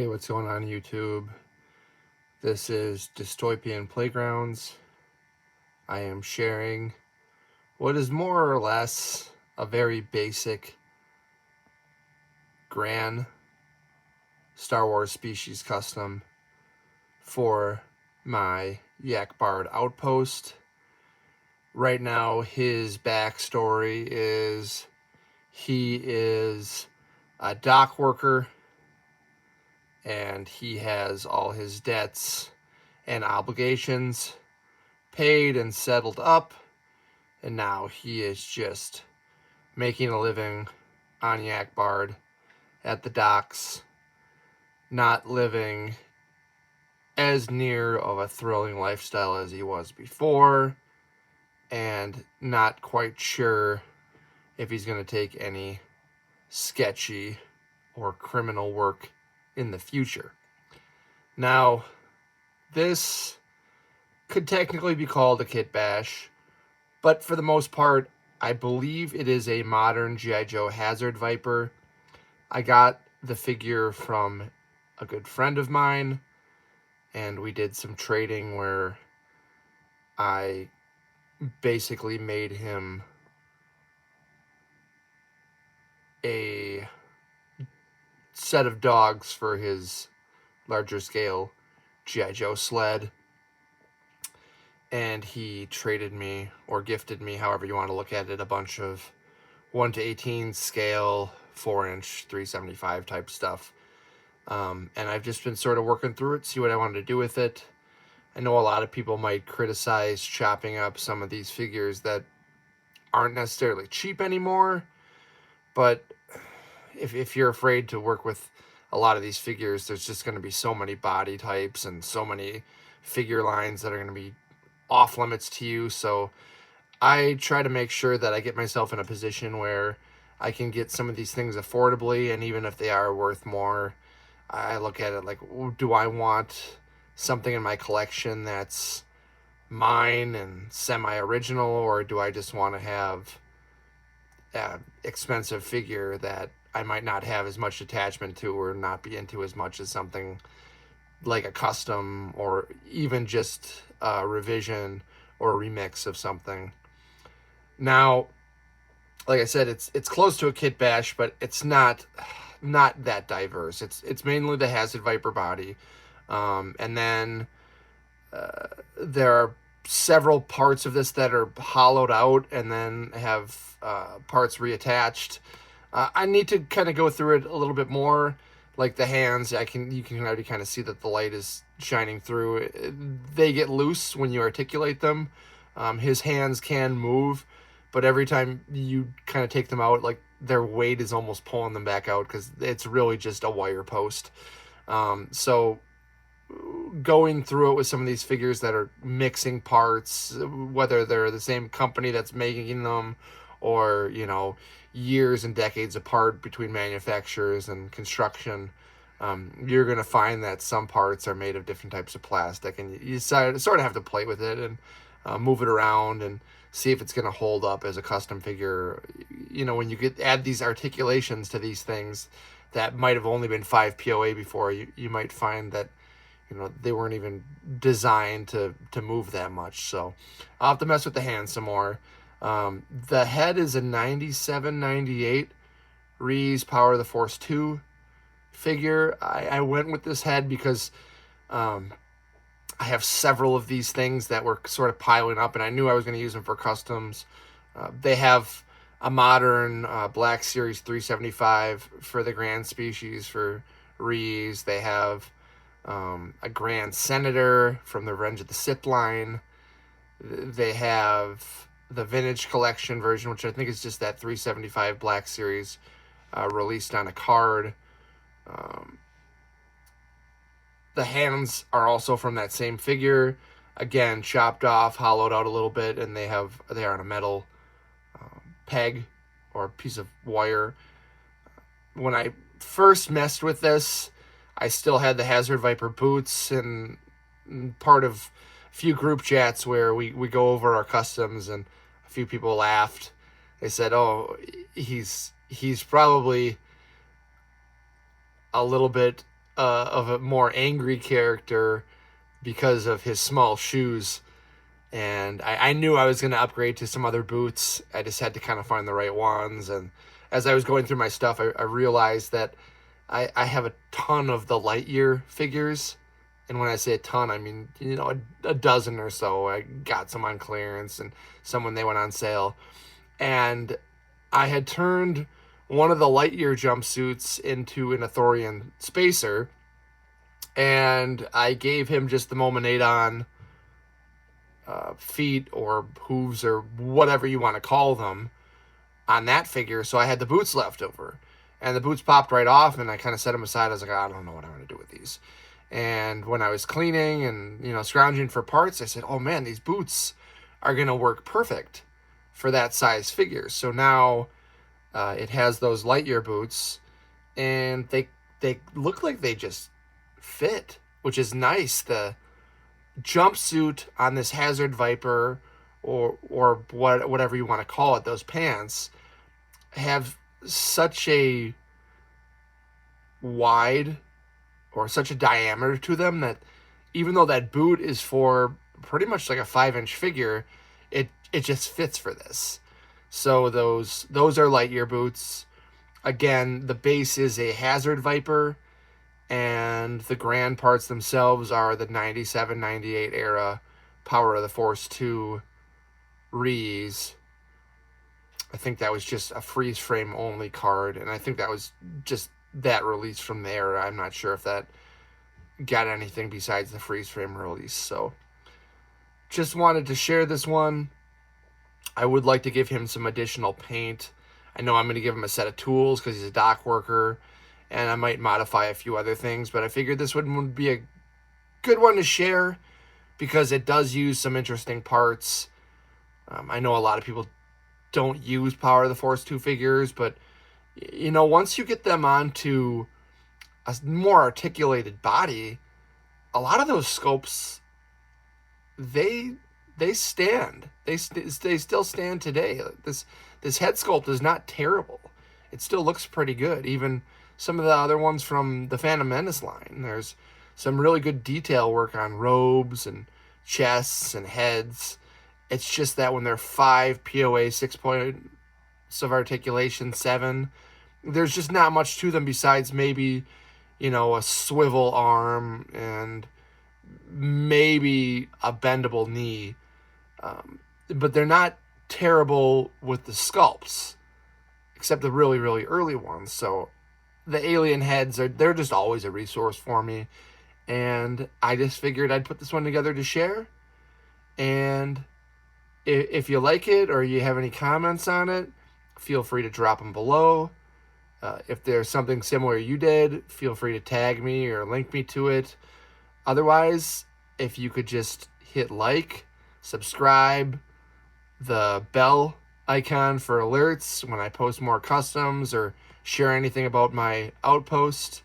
Hey, what's going on YouTube? This is Dystopian Playgrounds. I am sharing what is more or less a very basic Gran Star Wars species custom for my Yak Bard Outpost. Right now, his backstory is he is a dock worker and he has all his debts and obligations paid and settled up, and now he is just making a living on Yak Bard at the docks, not living as near of a thrilling lifestyle as he was before, and not quite sure if he's going to take any sketchy or criminal work in the future. Now, this could technically be called a kit bash, but for the most part, I believe it is a modern G.I. Joe Hazard Viper. I got the figure from a good friend of mine, and we did some trading where I basically made him a set of dogs for his larger scale G.I. Joe sled. And he traded me, or gifted me, however you want to look at it, a bunch of 1 to 18 scale, 4-inch, 375 type stuff. And I've just been sort of working through it, see what I wanted to do with it. I know a lot of people might criticize chopping up some of these figures that aren't necessarily cheap anymore, but if you're afraid to work with a lot of these figures, there's just going to be so many body types and so many figure lines that are going to be off limits to you. So I try to make sure that I get myself in a position where I can get some of these things affordably, and even if they are worth more, I look at it like, do I want something in my collection that's mine and semi-original, or do I just want to have an expensive figure that I might not have as much attachment to or not be into as much as something like a custom or even just a revision or a remix of something. Now, like I said, it's close to a kit bash, but it's not that diverse. It's mainly the Hazard Viper body, and then there are several parts of this that are hollowed out and then have parts reattached. I need to kind of go through it a little bit more. Like the hands, you can already kind of see that the light is shining through. They get loose when you articulate them. His hands can move, but every time you kind of take them out, like their weight is almost pulling them back out because it's really just a wire post. So going through it with some of these figures that are mixing parts, whether they're the same company that's making them or, years and decades apart between manufacturers and construction, you're going to find that some parts are made of different types of plastic, and you sort of have to play with it and move it around and see if it's going to hold up as a custom figure. When you add these articulations to these things that might have only been 5 POA before, you might find that they weren't even designed to move that much. So I'll have to mess with the hand some more. The head is a 97-98 Reese Power of the Force 2 figure. I went with this head because I have several of these things that were sort of piling up, and I knew I was going to use them for customs. They have a modern Black Series 375 for the Grand species for Reese. They have a Grand Senator from the Revenge of the Sith line. They have the Vintage Collection version, which I think is just that 375 Black Series released on a card. The hands are also from that same figure. Again, chopped off, hollowed out a little bit, and they are on a metal peg or piece of wire. When I first messed with this, I still had the Hazard Viper boots, and part of a few group chats where we go over our customs, and a few people laughed. They said, "Oh, he's probably a little bit of a more angry character because of his small shoes. And I knew I was going to upgrade to some other boots. I just had to kind of find the right ones. And as I was going through my stuff, I realized that I have a ton of the Lightyear figures. And when I say a ton, I mean, a dozen or so. I got some on clearance and some when they went on sale. And I had turned one of the Lightyear jumpsuits into an Athorian Spacer. And I gave him just the Momonadon feet or hooves or whatever you want to call them on that figure. So I had the boots left over. And the boots popped right off, and I kind of set them aside. I was like, I don't know what I'm going to do with these. And when I was cleaning and, scrounging for parts, I said, oh man, these boots are going to work perfect for that size figure. So now it has those Lightyear boots, and they look like they just fit, which is nice. The jumpsuit on this Hazard Viper or whatever you want to call it, those pants, have such a wide or such a diameter to them that even though that boot is for pretty much like a 5-inch figure, it just fits for this. So those are Lightyear boots. Again, the base is a Hazard Viper, and the Gran parts themselves are the 97, 98 era Power of the Force 2 Rees. I think that was just a freeze frame only card, and I think that was just that release from there. I'm not sure if that got anything besides the freeze frame release. So just wanted to share this one. I would like to give him some additional paint. I know I'm going to give him a set of tools because he's a dock worker, and I might modify a few other things, but I figured this would be a good one to share because it does use some interesting parts. I know a lot of people don't use Power of the Force 2 figures, but once you get them onto a more articulated body, a lot of those sculpts, they stand. They still stand today. This head sculpt is not terrible. It still looks pretty good. Even some of the other ones from the Phantom Menace line, there's some really good detail work on robes and chests and heads. It's just that when they're 5 POA 6 points of articulation, 7, there's just not much to them besides maybe, a swivel arm and maybe a bendable knee. But they're not terrible with the sculpts, except the really, really early ones. So the alien heads, they're just always a resource for me. And I just figured I'd put this one together to share. And if you like it or you have any comments on it, feel free to drop them below. If there's something similar you did, feel free to tag me or link me to it. Otherwise, if you could just hit like, subscribe, the bell icon for alerts when I post more customs or share anything about my outpost,